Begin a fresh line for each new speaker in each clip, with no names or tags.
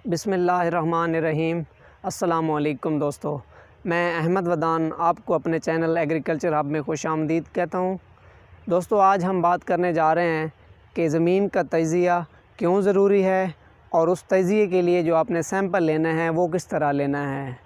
बिस्मिल्लाहिर्रहमानिर्रहीम। अस्सलामुअलैकुम दोस्तों, मैं अहमद वदान आपको अपने चैनल एग्रीकल्चर हब में खुशामदीद कहता हूँ। दोस्तों, आज हम बात करने जा रहे हैं कि ज़मीन का तजिया क्यों ज़रूरी है और उस तजिए के लिए जो आपने सैंपल लेना है वो किस तरह लेना है।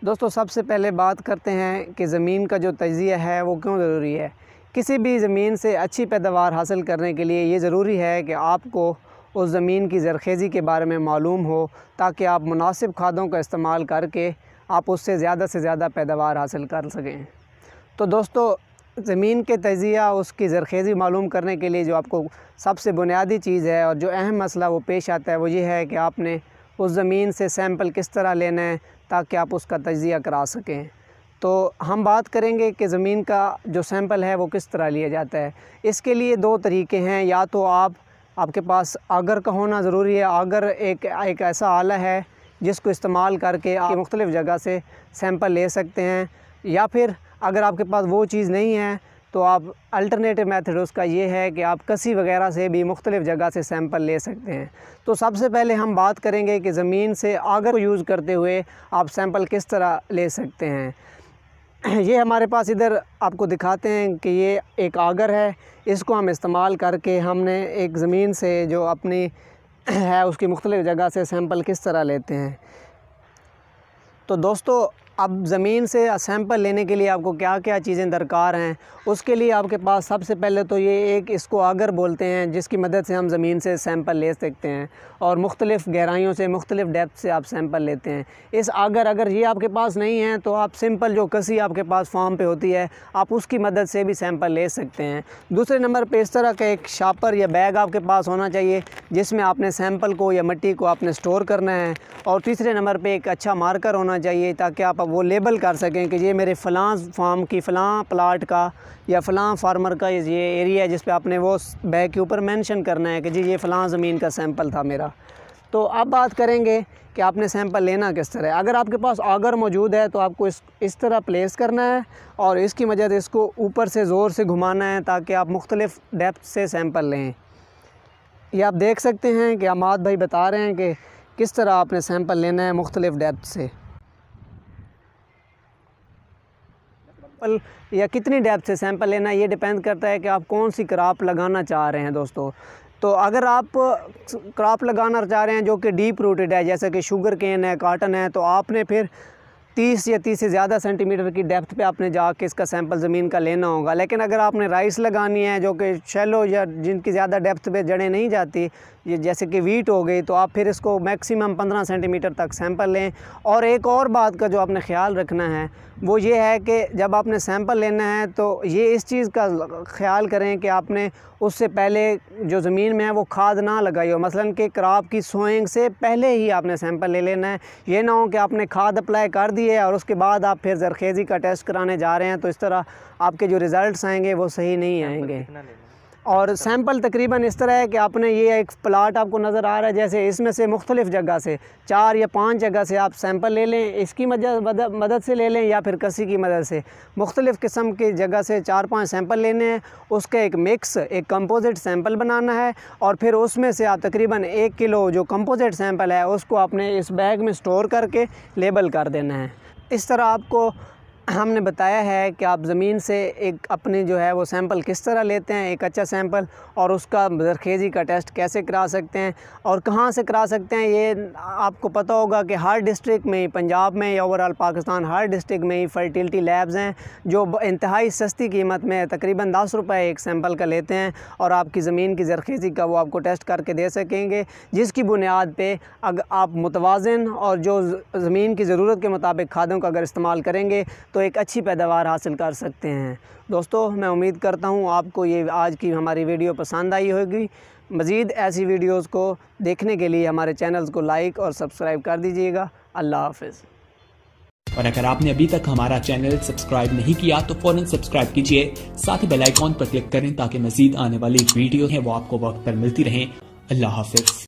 दोस्तों, सबसे पहले बात करते हैं कि ज़मीन का जो तजिया है वो क्यों ज़रूरी है। किसी भी ज़मीन से अच्छी पैदावार हासिल करने के लिए ये ज़रूरी है कि आपको उस ज़मीन की ज़रख़ेज़ी के बारे में मालूम हो, ताकि आप मुनासिब खादों का इस्तेमाल करके आप उससे ज़्यादा से ज़्यादा पैदावार हासिल कर सकें। तो दोस्तों, ज़मीन के तजिया उसकी ज़रख़ेज़ी मालूम करने के लिए जो आपको सबसे बुनियादी चीज़ है और जो अहम मसला वो पेश आता है वो ये है कि आपने उस ज़मीन से सैंपल किस तरह लेना है ताकि आप उसका तजिया करा सकें। तो हम बात करेंगे कि ज़मीन का जो सैंपल है वो किस तरह लिया जाता है। इसके लिए दो तरीके हैं। या तो आपके पास आगर का होना ज़रूरी है। आगर एक ऐसा आला है जिसको इस्तेमाल करके आप मुख्तलिफ़ जगह से सैंपल ले सकते हैं। या फिर अगर आपके पास वो चीज़ नहीं है तो आप अल्टरनेटिव मेथड उसका ये है कि आप कसी वगैरह से भी मुख्तलिफ़ जगह से सैंपल ले सकते हैं। तो सबसे पहले हम बात करेंगे कि ज़मीन से आगर को यूज़ करते हुए आप सैंपल किस तरह ले सकते हैं। ये हमारे पास इधर आपको दिखाते हैं कि ये एक आगर है। इसको हम इस्तेमाल करके हमने एक ज़मीन से जो अपनी है उसकी मुख्तलिफ़ जगह से सैंपल किस तरह लेते हैं। तो दोस्तों, अब ज़मीन से सैंपल लेने के लिए आपको क्या क्या चीज़ें दरकार हैं। उसके लिए आपके पास सबसे पहले तो ये इसको आगर बोलते हैं, जिसकी मदद से हम ज़मीन से सैंपल ले सकते हैं और मुख्तलिफ़ गहराइयों से मुख्तलिफ़ डेप्थ से आप सैंपल लेते हैं। इस अगर ये आपके पास नहीं है तो आप सिंपल जो कसी आपके पास फार्म पे होती है आप उसकी मदद से भी सैंपल ले सकते हैं। दूसरे नंबर पे इस तरह का एक शापर या बैग आपके पास होना चाहिए जिसमें आपने सैंपल को या मिट्टी को आपने स्टोर करना है। और तीसरे नंबर पर एक अच्छा मार्कर होना चाहिए ताकि आप वो लेबल कर सकें कि ये मेरे फ़लाँ फार्म की फ़लाँ प्लाट का या फ़लाँ फार्मर का ये एरिया है जिस पे आपने वो बैग के ऊपर मेंशन करना है कि जी ये फ़लाँ ज़मीन का सैंपल था मेरा। तो अब बात करेंगे कि आपने सैंपल लेना किस तरह है। अगर आपके पास आगर मौजूद है तो आपको इस तरह प्लेस करना है और इसकी मदद इसको ऊपर से ज़ोर से घुमाना है ताकि आप मुख्तलिफ़ डेप्थ से सैंपल लें। ये आप देख सकते हैं कि अमाद भाई बता रहे हैं कि किस तरह आपने सैंपल लेना है मुख्तलिफ़ डेप्थ से या कितनी डेप्थ से सैंपल लेना है। ये डिपेंड करता है कि आप कौन सी क्रॉप लगाना चाह रहे हैं। दोस्तों, तो अगर आप क्रॉप लगाना चाह रहे हैं जो कि डीप रूटेड है, जैसे कि शुगर केन है, कॉटन है, तो आपने फिर 30 या 30 से ज़्यादा सेंटीमीटर की डेप्थ पे आपने जाके इसका सैंपल ज़मीन का लेना होगा। लेकिन अगर आपने राइस लगानी है जो कि शैलो या जिनकी ज़्यादा डेप्थ पे जड़ें नहीं जाती, ये जैसे कि वीट हो गई, तो आप फिर इसको मैक्सिमम 15 सेंटीमीटर तक सैंपल लें। और एक और बात का जो आपने ख्याल रखना है वो ये है कि जब आपने सैंपल लेना है तो ये इस चीज़ का ख्याल करें कि आपने उससे पहले जो ज़मीन में है वो खाद ना लगाई हो। मसलन कि क्रॉप की सोइंग से पहले ही आपने सैंपल ले लेना है। ये ना हो कि आपने खाद अप्लाई कर दी है और उसके बाद आप फिर ज़रख़ेज़ी का टेस्ट कराने जा रहे हैं, तो इस तरह आपके जो रिज़ल्ट्स आएंगे वो सही नहीं आएंगे। और सैंपल तकरीबन इस तरह है कि आपने ये एक प्लाट आपको नज़र आ रहा है, जैसे इसमें से मुख्तलिफ़ जगह से 4 या 5 जगह से आप सैंपल ले लें। इसकी मदद से ले लें या फिर कसी की मदद से मुख्तलिफ़ किस्म की जगह से 4-5 सैंपल लेने हैं। उसका एक मिक्स, एक कंपोजिट सैंपल बनाना है और फिर उसमें से आप तकरीबन 1 किलो जो कंपोजिट सैंपल है उसको आपने इस बैग में स्टोर करके लेबल कर देना है। इस तरह आपको हमने बताया है कि आप ज़मीन से एक अपनी जो है वो सैंपल किस तरह लेते हैं, एक अच्छा सैंपल, और उसका ज़रख़ेज़ी का टेस्ट कैसे करा सकते हैं और कहाँ से करा सकते हैं। ये आपको पता होगा कि हर डिस्ट्रिक्ट में ही, पंजाब में या ओवरऑल पाकिस्तान हर डिस्ट्रिक्ट में ही फर्टिलिटी लैब्स हैं जो इंतहाई सस्ती कीमत में तकरीबन 10 रुपये एक सैंपल का लेते हैं और आपकी ज़मीन की ज़रख़ेज़ी का वो आपको टेस्ट करके दे सकेंगे, जिसकी बुनियाद पर अगर आप मुतवाज़िन और जो ज़मीन की ज़रूरत के मुताबिक खादों का अगर इस्तेमाल करेंगे तो एक अच्छी पैदावार हासिल कर सकते हैं। दोस्तों, मैं उम्मीद करता हूँ आपको ये आज की हमारी वीडियो पसंद आई होगी। मज़ीद ऐसी वीडियोज़ को देखने के लिए हमारे चैनल्स को लाइक और सब्सक्राइब कर दीजिएगा। अल्लाह हाफ़िज़।
और अगर आपने अभी तक हमारा चैनल सब्सक्राइब नहीं किया तो फ़ौरन सब्सक्राइब कीजिए, साथ ही बेल आइकॉन पर क्लिक करें ताकि मज़ीद आने वाली वीडियो है वो आपको वक्त पर मिलती रहें। अल्लाह हाफ़िज़।